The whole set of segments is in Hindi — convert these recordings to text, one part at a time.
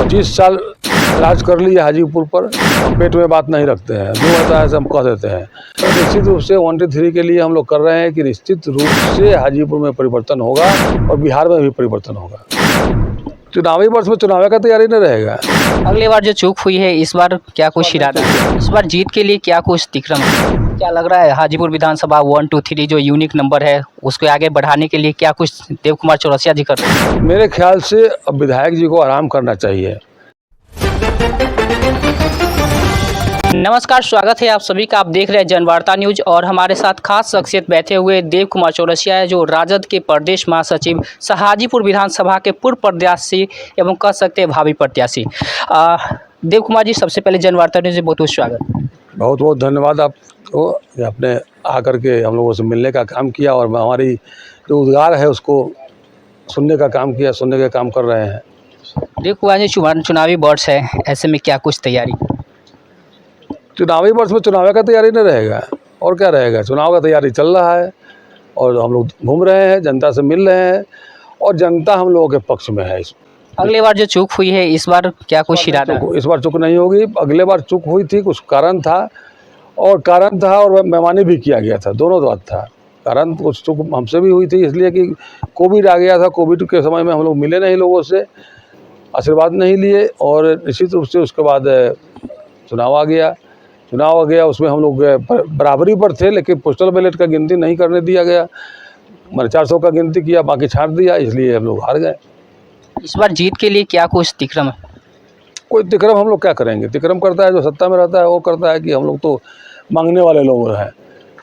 25 साल राज कर लिया हाजीपुर पर, पेट में बात नहीं रखते हैं, जो होता है ऐसे हम कह देते हैं। तो निश्चित रूप से 123 के लिए हम लोग कर रहे हैं कि निश्चित रूप से हाजीपुर में परिवर्तन होगा और बिहार में भी परिवर्तन होगा। चुनावी वर्ष में चुनाव का तैयारी नहीं रहेगा। अगले बार जो चूक हुई है इस बार क्या कुछ इरादा है? इस बार जीत के लिए क्या कुछ दिख रहा है? क्या लग रहा है हाजीपुर विधानसभा 1, 2, 3 जो यूनिक नंबर है उसको आगे बढ़ाने के लिए क्या कुछ देव कुमार चौरसिया जी कर रहे हैं? मेरे ख्याल से अब विधायक जी को आराम करना चाहिए। नमस्कार, स्वागत है आप सभी का। आप देख रहे हैं जनवार्ता न्यूज और हमारे साथ खास शख्सियत बैठे हुए देव कुमार चौरसिया है, जो राजद के प्रदेश महासचिव हाजीपुर विधानसभा के पूर्व प्रत्याशी एवं कह सकते हैं भावी प्रत्याशी। देव कुमार जी, सबसे पहले जनवार्ता न्यूज में बहुत बहुत स्वागत। बहुत बहुत धन्यवाद आपको, आपने आकर के हम लोगों से मिलने का काम किया और हमारी जो उद्गार है उसको सुनने का काम किया, सुनने का काम कर रहे हैं। देव कुमार जी, चुनावी वर्ष है, ऐसे में क्या कुछ तैयारी? चुनावी वर्ष में चुनाव का तैयारी नहीं रहेगा और क्या रहेगा। चुनाव का तैयारी चल रहा है और हम लोग घूम रहे हैं, जनता से मिल रहे हैं और जनता हम लोगों के पक्ष में है। अगले बार जो चूक हुई है इस बार क्या कुछ इरादा? इस बार चूक नहीं होगी। अगले बार चूक हुई थी, कुछ कारण था और बेईमानी भी किया गया था, दोनों बात था। कारण कुछ चूक हमसे भी हुई थी इसलिए कि कोविड आ गया था। कोविड के समय में हम लोग मिले नहीं लोगों से, आशीर्वाद नहीं लिए और निश्चित रूप से उसके बाद चुनाव आ गया। उसमें हम लोग बराबरी पर थे, लेकिन पोस्टल बैलेट का गिनती नहीं करने दिया गया। मैंने 400 का गिनती किया, बाकी छांट दिया, इसलिए हम लोग हार गए। इस बार जीत के लिए क्या कुछ तिक्रम है? कोई तिक्रम हम लोग क्या करेंगे। तिक्रम करता है जो सत्ता में रहता है, वो करता है कि हम लोग तो मांगने वाले लोग हैं।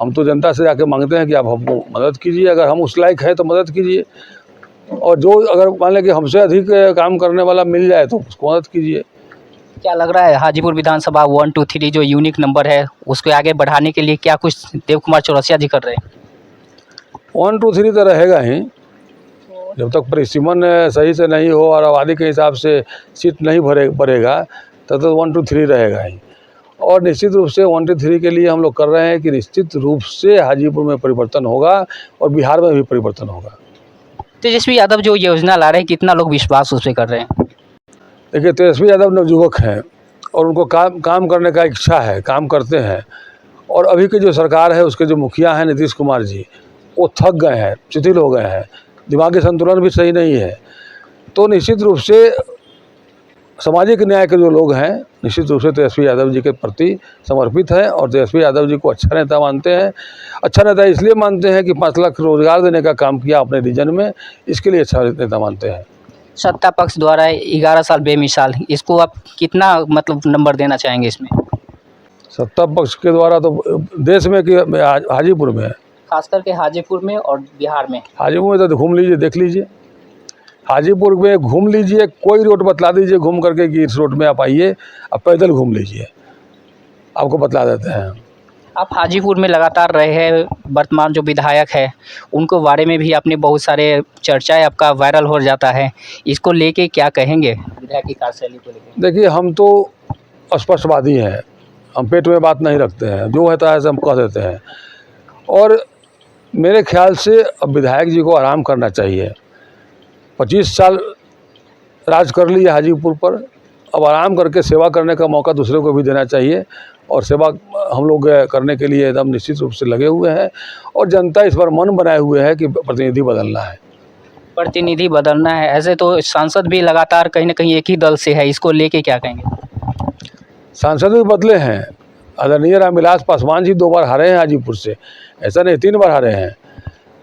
हम तो जनता से जाके मांगते हैं कि आप हमको मदद कीजिए, अगर हम उस लायक है तो मदद कीजिए, और जो अगर मान लें कि हमसे अधिक काम करने वाला मिल जाए तो उसको मदद कीजिए। क्या लग रहा है हाजीपुर विधानसभा 1, 2, 3 जो यूनिक नंबर है उसको आगे बढ़ाने के लिए क्या कुछ देव कुमार चौरसिया जी कर रहे हैं? 1, 2, 3 तो रहेगा ही। जब तक परिसीमन सही से नहीं हो और आबादी के हिसाब से सीट नहीं बढ़ेगा तब तो 1, 2, 3 रहेगा ही। और निश्चित रूप से 1, 2, 3 के लिए हम लोग कर रहे हैं कि निश्चित रूप से हाजीपुर में परिवर्तन होगा और बिहार में भी परिवर्तन होगा। तेजस्वी यादव जो योजना ला रहे हैं, कितना लोग विश्वास उस पर कर रहे हैं? देखिए, तेजस्वी यादव नवयुवक हैं और उनको काम करने का इच्छा है, काम करते हैं। और अभी की जो सरकार है उसके जो मुखिया हैं नीतीश कुमार जी, वो थक गए हैं, शिथिल हो गए हैं, दिमागी संतुलन भी सही नहीं है। तो निश्चित रूप से सामाजिक न्याय के जो लोग हैं निश्चित रूप से तेजस्वी यादव जी के प्रति समर्पित हैं और तेजस्वी यादव जी को अच्छा नेता मानते हैं। अच्छा नेता इसलिए मानते हैं कि 5 लाख रोजगार देने का काम किया अपने रीजन में, इसके लिए अच्छा नेता मानते हैं। सत्ता पक्ष द्वारा 11 साल बेमिसाल, इसको आप कितना मतलब नंबर देना चाहेंगे इसमें? सत्ता पक्ष के द्वारा तो देश में कि हाजीपुर में, खास करके हाजीपुर में और बिहार में? हाजीपुर में तो घूम लीजिए, देख लीजिए, हाजीपुर में घूम लीजिए, कोई रोड बतला दीजिए घूम करके कि इस रोड में आप आइए, आप पैदल घूम लीजिए, आपको बतला देते हैं। आप हाजीपुर में लगातार रहे हैं, वर्तमान जो विधायक है उनको बारे में भी आपने बहुत सारे चर्चाएं आपका वायरल हो जाता है, इसको लेके क्या कहेंगे विधायक की कार्यशैली को लेकर? देखिए, हम तो स्पष्टवादी हैं, हम पेट में बात नहीं रखते हैं, जो होता है ऐसे हम कह देते हैं। और मेरे ख्याल से अब विधायक जी को आराम करना चाहिए। 25 साल राज कर लिया हाजीपुर पर, अब आराम करके सेवा करने का मौका दूसरे को भी देना चाहिए और सेवा हम लोग करने के लिए एकदम निश्चित रूप से लगे हुए हैं। और जनता इस पर मन बनाए हुए है कि प्रतिनिधि बदलना है। प्रतिनिधि बदलना है, ऐसे तो सांसद भी लगातार कहीं ना कहीं एक ही दल से है, इसको लेके क्या कहेंगे? सांसद भी बदले हैं। आदरणीय रामविलास पासवान जी 2 बार हारे हैं हाजीपुर से, ऐसा नहीं 3 बार हारे हैं।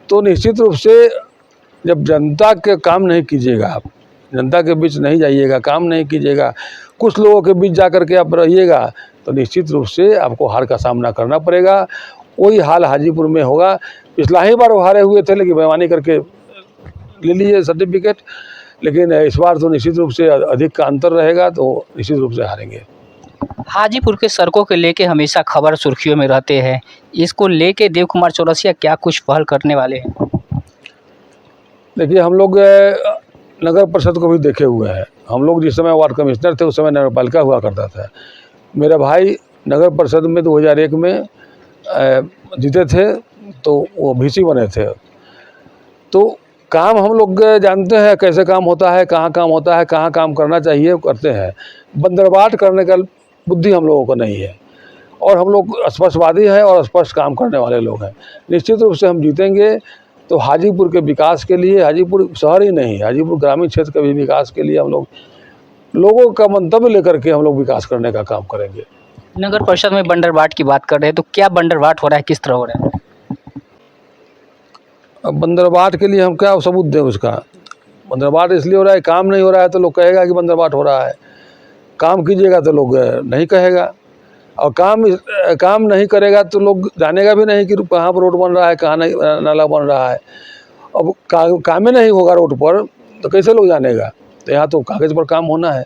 तो निश्चित रूप से जब जनता के काम नहीं कीजिएगा, आप जनता के बीच नहीं जाइएगा, काम नहीं कीजिएगा, कुछ लोगों के बीच जा कर के आप रहिएगा, तो निश्चित रूप से आपको हार का सामना करना पड़ेगा। वही हाल हाजीपुर में होगा। पिछला ही बार वो हारे हुए थे, लेकिन बेईमानी करके ले लिए सर्टिफिकेट, लेकिन इस बार तो निश्चित रूप से अधिक का अंतर रहेगा, तो निश्चित रूप से हारेंगे। हाजीपुर के सड़कों के लेके हमेशा खबर सुर्खियों में रहते हैं, इसको लेके देव कुमार चौरसिया क्या कुछ पहल करने वाले हैं? देखिए, हम लोग नगर परिषद को भी देखे हुए हैं। हम लोग जिस समय वार्ड कमिश्नर थे उस समय नगरपालिका हुआ करता था। मेरा भाई नगर परिषद में 2001 में जीते थे, तो वो VC बने थे। तो काम हम लोग जानते हैं कैसे काम होता है, कहाँ काम होता है, कहाँ काम करना चाहिए, करते हैं। बंदरबाट करने का बुद्धि हम लोगों को नहीं है, और हम लोग स्पष्टवादी हैं और स्पष्ट काम करने वाले लोग हैं। निश्चित रूप से हम जीतेंगे तो हाजीपुर के विकास के लिए, हाजीपुर शहर ही नहीं, हाजीपुर ग्रामीण क्षेत्र के भी विकास के लिए हम लोग लोगों का मंतव्य लेकर के हम लोग विकास करने का काम करेंगे। नगर परिषद में बंदरबाट की बात कर रहे हैं, तो क्या बंदरबाट हो रहा है, किस तरह हो रहा है? अब बंदरबाट के लिए हम क्या सबूत दें उसका? बंदरबाट इसलिए हो रहा है, काम नहीं हो रहा है तो लोग कहेगा कि बंदरबाट हो रहा है, काम कीजिएगा तो लोग नहीं कहेगा, और काम नहीं करेगा तो लोग जानेगा भी नहीं कि कहाँ पर रोड बन रहा है, कहाँ नहीं नाला बन रहा है। अब काम ही नहीं होगा रोड पर तो कैसे लोग जानेगा? तो यहाँ तो कागज़ पर काम होना है।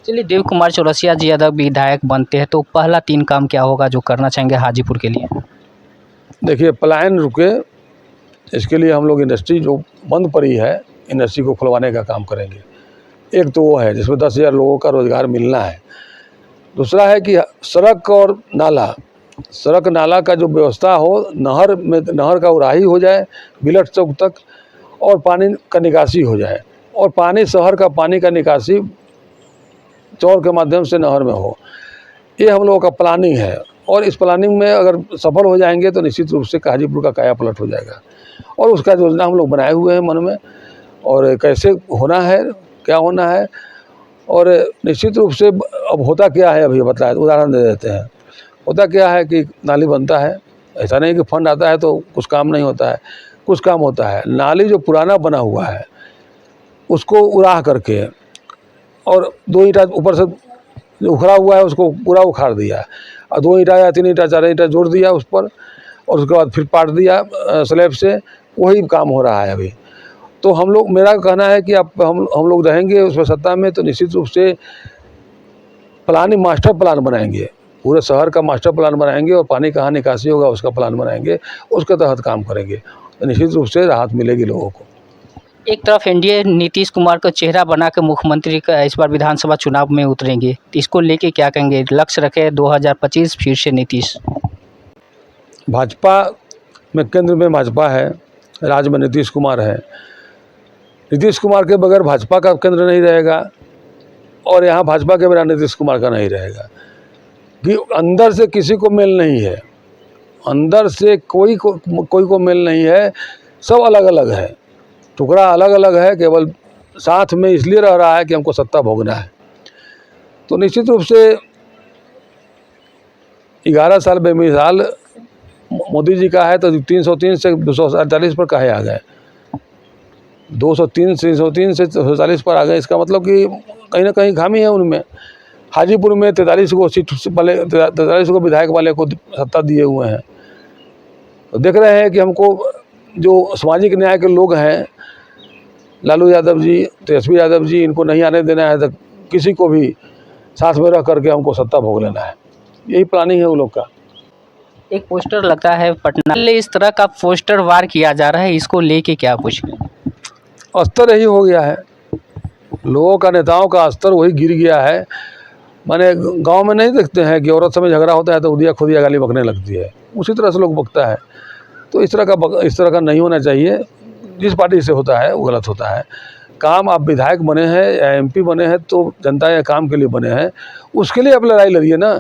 चलिए, देव कुमार चौरसिया जी अगर विधायक बनते हैं तो पहला 3 काम क्या होगा जो करना चाहेंगे हाजीपुर के लिए? देखिए, पलायन रुके, इसके लिए हम लोग इंडस्ट्री जो बंद पड़ी है, इंडस्ट्री को खुलवाने का काम करेंगे। एक तो वो है जिसमें 10,000 लोगों का रोज़गार मिलना है। दूसरा है कि सड़क और नाला, सड़क नाला का जो व्यवस्था हो, नहर का उड़ाही हो जाए बिलट चौक तक, और पानी का निकासी हो जाए, और पानी शहर का पानी का निकासी चौर के माध्यम से नहर में हो। ये हम लोगों का प्लानिंग है, और इस प्लानिंग में अगर सफल हो जाएंगे तो निश्चित रूप से हाजीपुर का काया पलट हो जाएगा। और उसका योजना हम लोग बनाए हुए हैं मन में, और कैसे होना है, क्या होना है, और निश्चित रूप से अब होता क्या है अभी बताया, उदाहरण दे देते हैं। होता क्या है कि नाली बनता है, ऐसा नहीं कि फंड आता है तो कुछ काम नहीं होता है, कुछ काम होता है। नाली जो पुराना बना हुआ है उसको उड़ाह करके, और 2 ईंटा ऊपर से जो उखड़ा हुआ है उसको पूरा उखाड़ दिया, और 2 ईंटा या 3 ईंटा 4 ईंटा जोड़ दिया उस पर, और उसके बाद फिर पाट दिया स्लैब से। वही काम हो रहा है अभी। तो हम लोग, मेरा कहना है कि हम लोग रहेंगे उसमें सत्ता में तो निश्चित रूप से प्लानिंग, मास्टर प्लान बनाएंगे, पूरे शहर का मास्टर प्लान बनाएंगे, और पानी कहाँ निकासी होगा उसका प्लान बनाएंगे, उसके तहत काम करेंगे, तो निश्चित रूप से राहत मिलेगी लोगों को। एक तरफ एनडीए नीतीश कुमार का चेहरा बना के मुख्यमंत्री का इस बार विधानसभा चुनाव में उतरेंगे, तो इसको लेके क्या कहेंगे? लक्ष्य रखे 2025 फिर से नीतीश। भाजपा में, केंद्र में भाजपा है, राज्य में नीतीश कुमार है। नीतीश कुमार के बगैर भाजपा का केंद्र नहीं रहेगा, और यहाँ भाजपा के बिना नीतीश कुमार का नहीं रहेगा। कि अंदर से किसी को मेल नहीं है, अंदर से कोई को मेल नहीं है, सब अलग अलग है, टुकड़ा अलग अलग है, केवल साथ में इसलिए रह रहा है कि हमको सत्ता भोगना है। तो निश्चित रूप से 11 साल बेमिसाल मोदी जी का है, तो 303 से 248 पर काहे आ गए? 203 से 240 पर आ गए। इसका मतलब कि कहीं ना कहीं खामी है उनमें। हाजीपुर में 43 को सीट वाले, 43 को विधायक वाले को सत्ता दिए हुए हैं। तो देख रहे हैं कि हमको जो सामाजिक न्याय के लोग हैं, लालू यादव जी, तेजस्वी यादव जी, इनको नहीं आने देना है, तो किसी को भी साथ में रह करके हमको सत्ता भोग लेना है। यही प्लानिंग है उन लोग का। एक पोस्टर लगता है पटना में, इस तरह का पोस्टर वार किया जा रहा है, इसको लेके क्या कुछ? स्तर यही हो गया है, लोगों का, नेताओं का स्तर वही गिर गया है। माने गांव में नहीं देखते हैं कि औरत समय झगड़ा होता है तो उदिया खुदिया गाली बकने लगती है, उसी तरह से लोग बकता है। तो इस तरह का नहीं होना चाहिए। जिस पार्टी से होता है वो गलत होता है। काम, आप विधायक बने हैं या एमपी बने हैं तो जनता या काम के लिए बने हैं, उसके लिए आप लड़ाई लड़िए ना,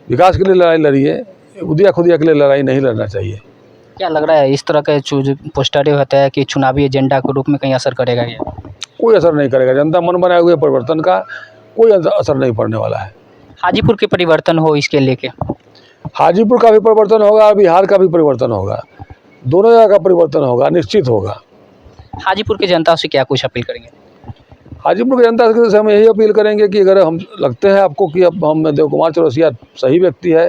विकास के लिए लड़ाई लड़िए, उदिया खुदिया के लिए लड़ाई नहीं लड़ना चाहिए। क्या लग रहा है इस तरह के जो पोस्टरें होता है कि चुनावी एजेंडा के रूप में कहीं असर करेगा ये? कोई असर नहीं करेगा। जनता मन बनाए हुए परिवर्तन का कोई असर नहीं पड़ने वाला है। हाजीपुर के परिवर्तन हो इसके लेके? हाजीपुर का भी परिवर्तन होगा, बिहार का भी परिवर्तन होगा, दोनों जगह का परिवर्तन होगा, निश्चित होगा। हाजीपुर की जनता से क्या कुछ अपील करेंगे? हाजीपुर की जनता से हम यही अपील करेंगे कि अगर हम लगते हैं आपको कि अब हम देव कुमार चौरसिया सही व्यक्ति है,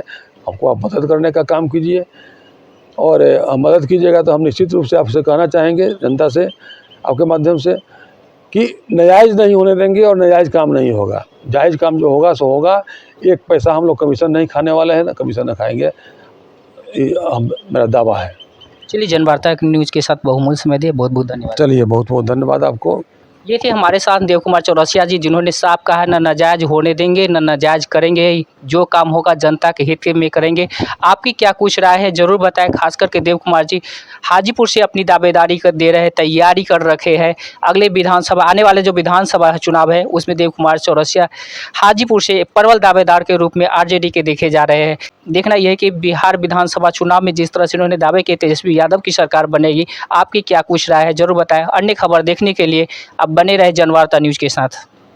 हमको आप मदद करने का काम कीजिए, और मदद कीजिएगा तो हम निश्चित रूप से आपसे कहना चाहेंगे, जनता से आपके माध्यम से, कि नाजायज़ नहीं होने देंगे और नाजायज़ काम नहीं होगा। जायज़ काम जो होगा सो होगा। एक पैसा हम लोग कमीशन नहीं खाने वाले हैं, ना कमीशन न खाएंगे, मेरा दावा है। चलिए, जनवार्ता न्यूज़ के साथ बहुमूल्य समय दिए, बहुत बहुत धन्यवाद। चलिए, बहुत बहुत धन्यवाद आपको। ये थे हमारे साथ देव कुमार चौरसिया जी, जिन्होंने साफ कहा न नाजायज होने देंगे न नाजायज करेंगे, जो काम होगा जनता के हित में करेंगे। आपकी क्या कुछ राय है ज़रूर बताएं। खास करके देव कुमार जी हाजीपुर से अपनी दावेदारी कर दे रहे हैं, तैयारी कर रखे हैं। अगले विधानसभा आने वाले जो विधानसभा चुनाव है उसमें देव कुमार चौरसिया हाजीपुर से प्रबल दावेदार के रूप में आरजेडी के देखे जा रहे हैं। देखना यह है कि बिहार विधानसभा चुनाव में जिस तरह से उन्होंने दावे किए तेजस्वी यादव की सरकार बनेगी, आपकी क्या कुछ राय है ज़रूर बताएं। अन्य खबर देखने के लिए आप बने रहे जनवार्ता न्यूज़ के साथ।